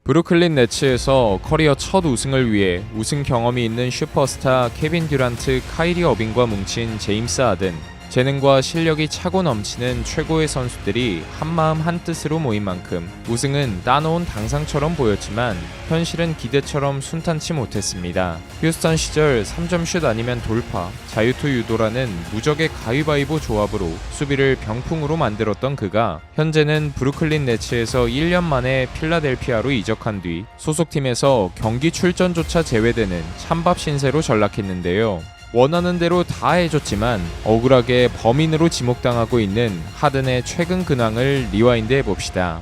브루클린 네츠에서 커리어 첫 우승을 위해 우승 경험이 있는 슈퍼스타 케빈 듀란트, 카이리 어빙과 뭉친 제임스 하든, 재능과 실력이 차고 넘치는 최고의 선수들이 한마음 한뜻으로 모인 만큼 우승은 따놓은 당상처럼 보였지만 현실은 기대처럼 순탄치 못했습니다. 휴스턴 시절 3점슛 아니면 돌파, 자유투 유도라는 무적의 가위바위보 조합으로 수비를 병풍으로 만들었던 그가 현재는 브루클린 네츠에서 1년 만에 필라델피아로 이적한 뒤 소속팀에서 경기 출전조차 제외되는 찬밥 신세로 전락했는데요. 원하는 대로 다 해줬지만 억울하게 범인으로 지목당하고 있는 하든의 최근 근황을 리와인드 해봅시다.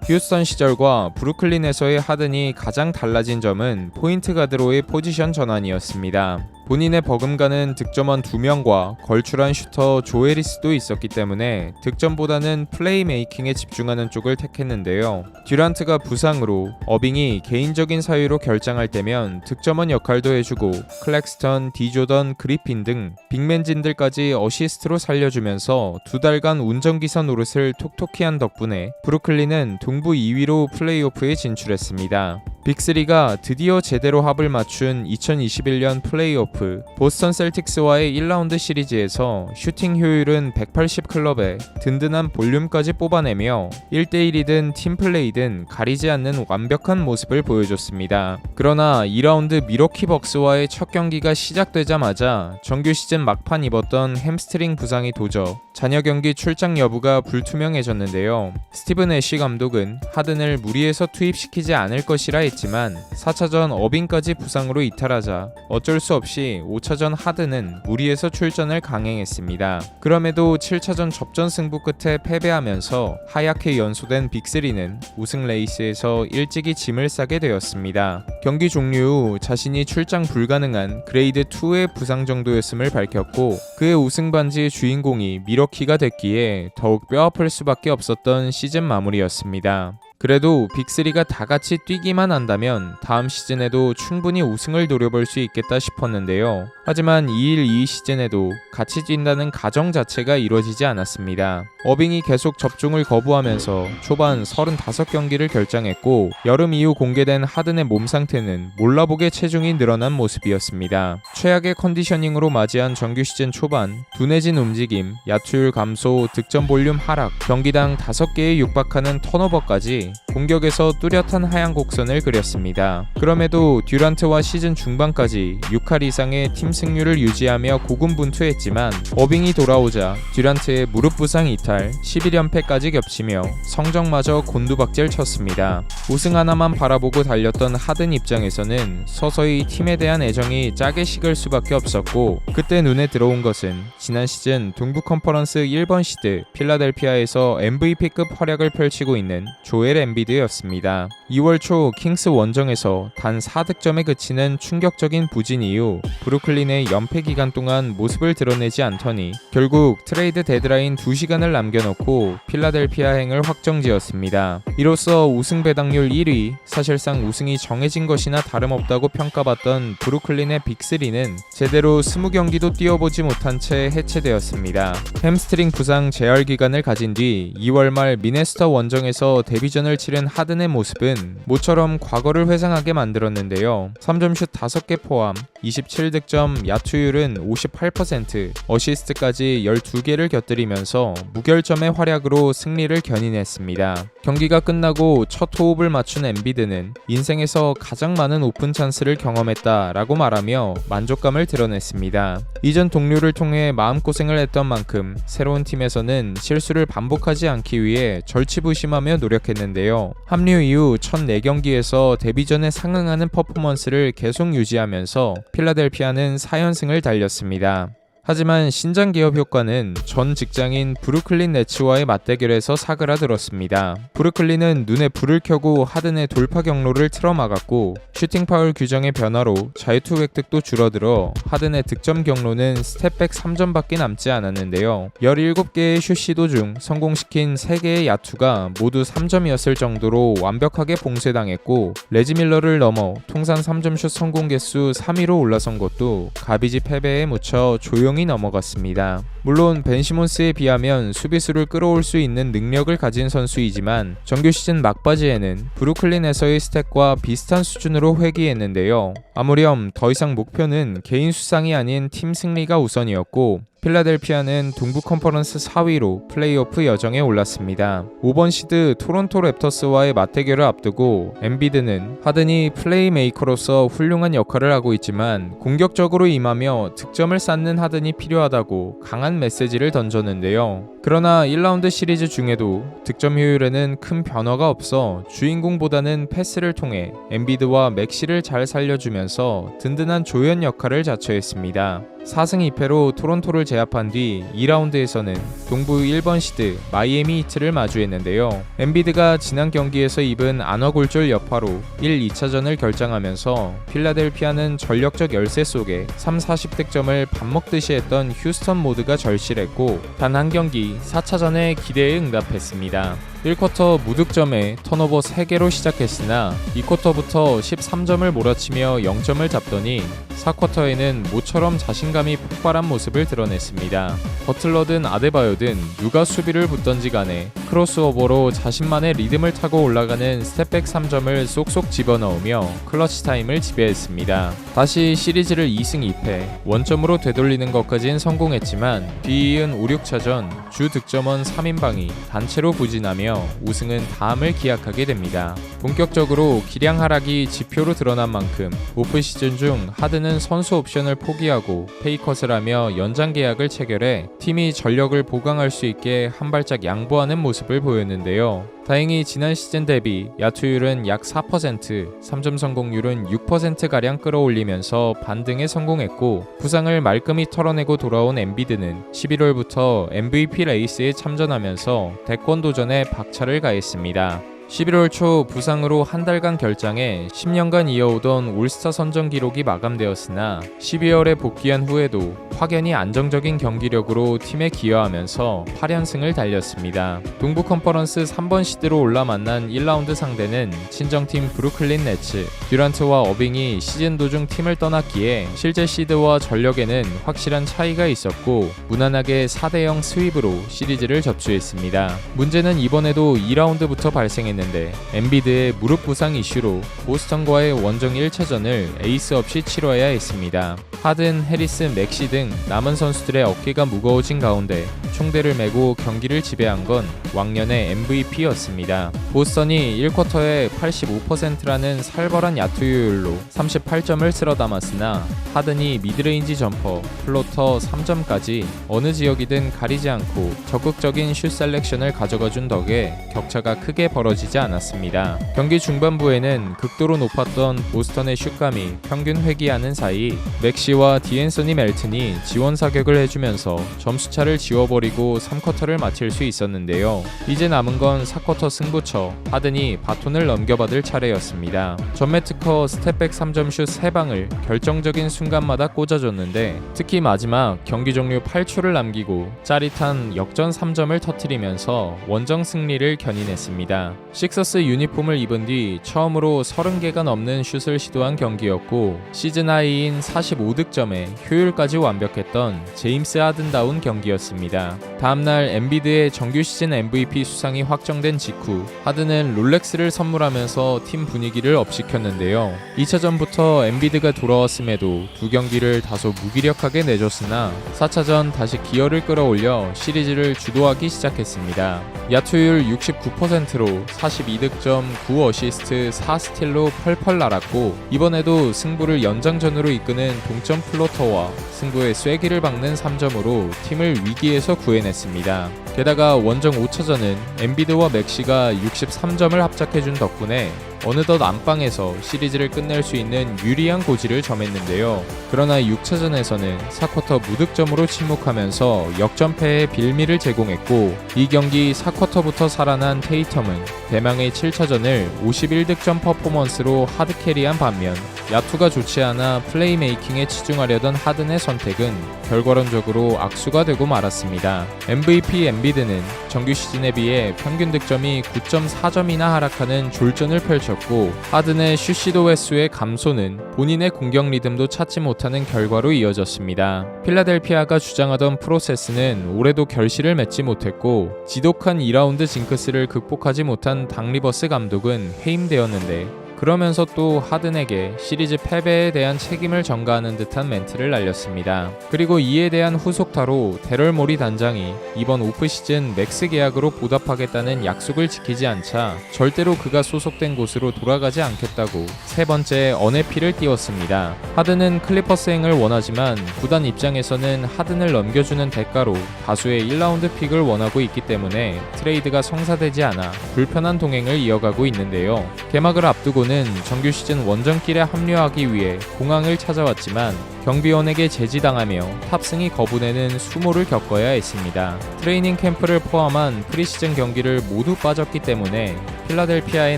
휴스턴 시절과 브루클린에서의 하든이 가장 달라진 점은 포인트 가드로의 포지션 전환이었습니다. 본인의 버금가는 득점원 2명과 걸출한 슈터 조에리스도 있었기 때문에 득점보다는 플레이메이킹에 집중하는 쪽을 택했는데요. 듀란트가 부상으로, 어빙이 개인적인 사유로 결장할 때면 득점원 역할도 해주고 클렉스턴, 디조던, 그리핀 등 빅맨진들까지 어시스트로 살려주면서 2달간 운전기사 노릇을 톡톡히 한 덕분에 브루클린은 동부 2위로 플레이오프에 진출했습니다. 빅3가 드디어 제대로 합을 맞춘 2021년 플레이오프 보스턴 셀틱스와의 1라운드 시리즈에서 슈팅 효율은 180 클럽에 든든한 볼륨까지 뽑아내며 1대1이든 팀플레이든 가리지 않는 완벽한 모습을 보여줬습니다. 그러나 2라운드 미러키 벅스와의 첫 경기가 시작되자마자 정규 시즌 막판 입었던 햄스트링 부상이 도져 잔여 경기 출장 여부가 불투명해졌는데요. 스티븐 애쉬 감독은 하든을 무리해서 투입시키지 않을 것이라 했지만 4차전 어빙까지 부상으로 이탈하자 어쩔 수 없이 5차전 하든은 무리해서 출전을 강행했습니다. 그럼에도 7차전 접전 승부 끝에 패배하면서 하얗게 연소된 빅3는 우승 레이스에서 일찍이 짐을 싸게 되었습니다. 경기 종료 후 자신이 출장 불가능한 그레이드 2의 부상 정도였음을 밝혔고 그의 우승 반지의 주인공이 미러키가 됐기에 더욱 뼈아플 수밖에 없었던 시즌 마무리였습니다. 그래도 빅3가 다같이 뛰기만 한다면 다음 시즌에도 충분히 우승을 노려볼 수 있겠다 싶었는데요. 하지만 2일2 시즌에도 같이 뛴다는 가정 자체가 이루어지지 않았습니다. 어빙이 계속 접종을 거부하면서 초반 35경기를 결장했고 여름 이후 공개된 하든의 몸 상태는 몰라보게 체중이 늘어난 모습이었습니다. 최악의 컨디셔닝으로 맞이한 정규 시즌 초반 둔해진 움직임, 야투율 감소, 득점 볼륨 하락, 경기당 5개에 육박하는 턴오버까지 공격에서 뚜렷한 하향 곡선을 그렸습니다. 그럼에도 듀란트와 시즌 중반까지 6할 이상의 팀 승률을 유지하며 고군분투했지만 어빙이 돌아오자 듀란트의 무릎 부상 이탈, 11연패까지 겹치며 성적마저 곤두박질 쳤습니다. 우승 하나만 바라보고 달렸던 하든 입장에서는 서서히 팀에 대한 애정이 짜게 식을 수밖에 없었고 그때 눈에 들어온 것은 지난 시즌 동부 컨퍼런스 1번 시드 필라델피아에서 MVP급 활약을 펼치고 있는 조엘 엠비드였습니다. 2월 초 킹스 원정에서 단 4득점에 그치는 충격적인 부진 이후 브루클린의 연패 기간 동안 모습을 드러내지 않더니 결국 트레이드 데드라인 2시간을 남겨놓고 필라델피아행을 확정지었습니다. 이로써 우승 배당률 1위, 사실상 우승이 정해진 것이나 다름없다고 평가받던 브루클린의 빅3는 제대로 20경기도 뛰어보지 못한 채 해체되었습니다. 햄스트링 부상 재활 기간을 가진 뒤 2월 말 미네소타 원정에서 데뷔전을 치른 하든의 모습은 모처럼 과거를 회상하게 만들었는데요. 3점슛 5개 포함 27득점, 야투율은 58%, 어시스트까지 12개를 곁들이면서 무결점의 활약으로 승리를 견인했습니다. 경기가 끝나고 첫 호흡을 맞춘 엠비드는 인생에서 가장 많은 오픈 찬스를 경험했다라고 말하며 만족감을 드러냈습니다. 이전 동료를 통해 마음고생을 했던 만큼 새로운 팀에서는 실수를 반복하지 않기 위해 절치부심하며 노력했는데요. 합류 이후 첫 4경기에서 데뷔전에 상응하는 퍼포먼스를 계속 유지하면서 필라델피아는 4연승을 달렸습니다. 하지만 신장 개업 효과는 전 직장인 브루클린 네츠와의 맞대결에서 사그라들었습니다. 브루클린은 눈에 불을 켜고 하든의 돌파 경로를 틀어막았고 슈팅 파울 규정의 변화로 자유투 획득도 줄어들어 하든의 득점 경로는 스텝백 3점밖에 남지 않았는데요. 17개의 슛 시도 중 성공시킨 3개의 야투가 모두 3점이었을 정도로 완벽하게 봉쇄당했고 레지 밀러를 넘어 통산 3점슛 성공 개수 3위로 올라선 것도 가비지 패배에 묻혀 조용히 2명이 넘어갔습니다. 물론 벤 시몬스에 비하면 수비수를 끌어올 수 있는 능력을 가진 선수이지만 정규 시즌 막바지에는 브루클린에서의 스탯과 비슷한 수준으로 회귀했는데요. 아무렴 더 이상 목표는 개인 수상이 아닌 팀 승리가 우선이었고 필라델피아는 동부 컨퍼런스 4위로 플레이오프 여정에 올랐습니다. 5번 시드 토론토 랩터스와의 맞대결을 앞두고 엠비드는 하든이 플레이메이커로서 훌륭한 역할을 하고 있지만 공격적으로 임하며 득점을 쌓는 하든이 필요하다고 강한 메시지를 던졌는데요. 그러나 1라운드 시리즈 중에도 득점 효율에는 큰 변화가 없어 주인공보다는 패스를 통해 엠비드와 맥시를 잘 살려주면서 든든한 조연 역할을 자처했습니다. 4승 2패로 토론토를 제압한 뒤 2라운드에서는 동부 1번 시드 마이애미 히트를 마주했는데요. 엠비드가 지난 경기에서 입은 안와골절 여파로 1, 2차전을 결장하면서 필라델피아는 전력적 열세 속에 3-40득점을 밥 먹듯이 했던 휴스턴 모드가 절실했고 단 한 경기 4차전의 기대에 응답했습니다. 1쿼터 무득점에 턴오버 3개로 시작했으나 2쿼터부터 13점을 몰아치며 0점을 잡더니 4쿼터에는 모처럼 자신감이 폭발한 모습을 드러냈습니다. 버틀러든 아데바요든 누가 수비를 붙던지 간에 크로스오버로 자신만의 리듬을 타고 올라가는 스텝백 3점을 쏙쏙 집어넣으며 클러치 타임을 지배했습니다. 다시 시리즈를 2승 2패, 원점으로 되돌리는 것까진 성공했지만 뒤이은 5, 6차전 주 득점원 3인방이 단체로 부진하며 우승은 다음을 기약하게 됩니다. 본격적으로 기량 하락이 지표로 드러난 만큼 오프 시즌 중 하든은 선수 옵션을 포기하고 페이컷을 하며 연장 계약을 체결해 팀이 전력을 보강할 수 있게 한 발짝 양보하는 모습을 보였는데요. 다행히 지난 시즌 대비 야투율은 약 4%, 3점 성공률은 6%가량 끌어올리면서 반등에 성공했고 부상을 말끔히 털어내고 돌아온 엠비드는 11월부터 MVP 레이스에 참전하면서 대권 도전에 박차를 가했습니다. 11월 초 부상으로 한 달간 결장해 10년간 이어오던 올스타 선정 기록이 마감되었으나 12월에 복귀한 후에도 확연히 안정적인 경기력으로 팀에 기여하면서 8연승을 달렸습니다. 동부 컨퍼런스 3번 시드로 올라 만난 1라운드 상대는 친정팀 브루클린 네츠, 듀란트와 어빙이 시즌 도중 팀을 떠났기에 실제 시드와 전력에는 확실한 차이가 있었고 무난하게 4대0 스윕으로 시리즈를 접수했습니다. 문제는 이번에도 2라운드부터 발생했는데 엠비드의 무릎 부상 이슈로 보스턴과의 원정 1차전을 에이스 없이 치러야 했습니다. 하든, 해리스, 맥시 등 남은 선수들의 어깨가 무거워진 가운데 총대를 메고 경기를 지배한 건 왕년의 MVP였습니다. 보스턴이 1쿼터에 85%라는 살벌한 야투율로 38점을 쓸어 담았으나 하든이 미드레인지 점퍼, 플로터 3점까지 어느 지역이든 가리지 않고 적극적인 슛 셀렉션을 가져가준 덕에 격차가 크게 벌어지지 않았습니다. 경기 중반부에는 극도로 높았던 보스턴의 슛감이 평균 회귀하는 사이 맥시와 디앤서니 멜튼이 지원 사격을 해주면서 점수차를 지워버리고 3쿼터를 마칠 수 있었는데요. 이제 남은 건 4쿼터 승부처 하든이 바톤을 넘겨받을 차례였습니다. 전매 특허 스텝백 3점 슛 3방을 결정적인 순간마다 꽂아줬는데 특히 마지막 경기 종료 8초를 남기고 짜릿한 역전 3점을 터뜨리면서 원정 승리를 견인했습니다. 식서스 유니폼을 입은 뒤 처음으로 30개가 넘는 슛을 시도한 경기였고 시즌 하이인 45득점에 효율까지 완벽했던 제임스 하든다운 경기였습니다. 다음날 엠비드의 정규 시즌 MVP 수상이 확정된 직후 하든은 롤렉스를 선물하면서 팀 분위기를 업시켰는데요. 2차전부터 엠비드가 돌아왔음에도 두 경기를 다소 무기력하게 내줬으나 4차전 다시 기어를 끌어올려 시리즈를 주도하기 시작했습니다. 야투율 69%로 42득점, 9어시스트, 4스틸로 펄펄 날았고 이번에도 승부를 연장전으로 이끄는 동점 플로터와 승부의 쐐기를 박는 3점으로 팀을 위기에서 구해냈습니다. 게다가 원정 5차전은 엠비드와 맥시가 63점을 합작해준 덕분에 어느덧 안방에서 시리즈를 끝낼 수 있는 유리한 고지를 점했는데요. 그러나 6차전에서는 4쿼터 무득점으로 침묵하면서 역전패의 빌미를 제공했고 이 경기 4쿼터부터 살아난 테이텀은 대망의 7차전을 51득점 퍼포먼스로 하드캐리한 반면 야투가 좋지 않아 플레이메이킹에 치중하려던 하든의 선택은 결과론적으로 악수가 되고 말았습니다. MVP 엠비드는 정규 시즌에 비해 평균 득점이 9.4점이나 하락하는 졸전을 펼쳤고, 하든의 슛시도 횟수의 감소는 본인의 공격 리듬도 찾지 못하는 결과로 이어졌습니다. 필라델피아가 주장하던 프로세스는 올해도 결실을 맺지 못했고, 지독한 2라운드 징크스를 극복하지 못한 닥 리버스 감독은 해임되었는데, 그러면서 또 하든에게 시리즈 패배에 대한 책임을 전가하는 듯한 멘트를 날렸습니다. 그리고 이에 대한 후속타로 데럴 모리 단장이 이번 오프시즌 맥스 계약으로 보답하겠다는 약속을 지키지 않자 절대로 그가 소속된 곳으로 돌아가지 않겠다고 세 번째 언해피를 띄웠습니다. 하든은 클리퍼스행을 원하지만 구단 입장에서는 하든을 넘겨주는 대가로 다수의 1라운드 픽을 원하고 있기 때문에 트레이드가 성사되지 않아 불편한 동행을 이어가고 있는데요. 개막을 앞두고는 정규 시즌 원정길에 합류하기 위해 공항을 찾아왔지만 경비원에게 제지당하며 탑승이 거부되는 수모를 겪어야 했습니다. 트레이닝 캠프를 포함한 프리시즌 경기를 모두 빠졌기 때문에 필라델피아에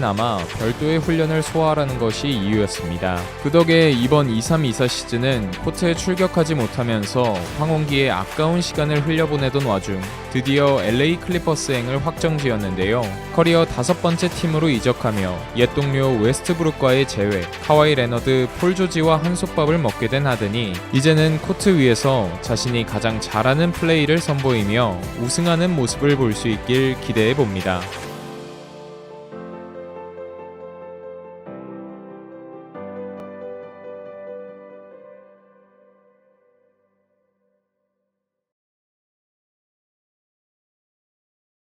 남아 별도의 훈련을 소화하라는 것이 이유였습니다. 그 덕에 이번 23-24 시즌은 코트에 출격하지 못하면서 황혼기에 아까운 시간을 흘려보내던 와중 드디어 LA 클리퍼스행을 확정지었는데요. 커리어 5번째 팀으로 이적하며 옛 동료 웨스트브룩과의 재회, 카와이 레너드, 폴 조지와 한솥밥을 먹게 된 하든이 이제는 코트 위에서 자신이 가장 잘하는 플레이를 선보이며 우승하는 모습을 볼 수 있길 기대해 봅니다.